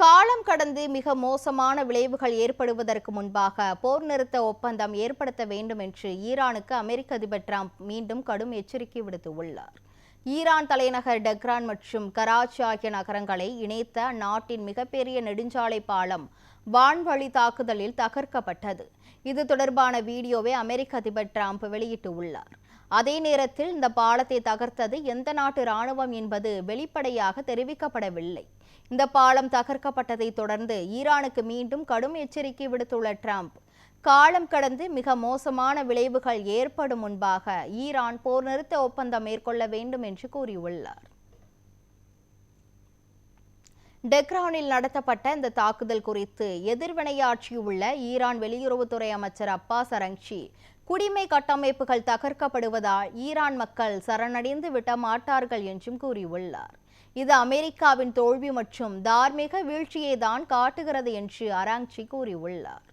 காலம் கடந்து மிக மோசமான விளைவுகள் ஏற்படுவதற்கு முன்பாக போர் நிறுத்த ஒப்பந்தம் ஏற்படுத்த வேண்டும் என்று ஈரானுக்கு அமெரிக்க அதிபர் டிரம்ப் மீண்டும் கடும் எச்சரிக்கை விடுத்துள்ளார். ஈரான் தலைநகர் டெஹ்ரான் மற்றும் கராச்சி ஆகிய நகரங்களை இணைத்த அந்நாட்டின் மிகப்பெரிய நெடுஞ்சாலை பாலம் வான்வழி தாக்குதலில் தகர்க்கப்பட்டது. இது தொடர்பான வீடியோவை அமெரிக்க அதிபர் டிரம்ப் வெளியிட்டுள்ளார். அதே நேரத்தில் இந்த பாலத்தை தகர்த்தது எந்த நாட்டு இராணுவம் என்பது வெளிப்படையாக தெரிவிக்கப்படவில்லை. இந்த பாலம் தகர்க்கப்பட்டதை தொடர்ந்து ஈரானுக்கு மீண்டும் கடும் எச்சரிக்கை விடுத்துள்ள டிரம்ப், காலம் கடந்து மிக மோசமான விளைவுகள் ஏற்படும் முன்பாக ஈரான் போர் நிறுத்த ஒப்பந்தம் மேற்கொள்ள வேண்டும் என்று கூறியுள்ளார். டெஹ்ரானில் நடத்தப்பட்ட இந்த தாக்குதல் குறித்து எதிர்வினையாற்றியுள்ள ஈரான் வெளியுறவுத்துறை அமைச்சர் அப்பாஸ் அரக்சி, குடிமை கட்டமைப்புகள் தகர்க்கப்படுவதால் ஈரான் மக்கள் சரணடைந்து விட மாட்டார்கள் என்றும் கூறியுள்ளார். இது அமெரிக்காவின் தோல்வி மற்றும் தார்மீக வீழ்ச்சியை தான் காட்டுகிறது என்று அரக்சி கூறியுள்ளார்.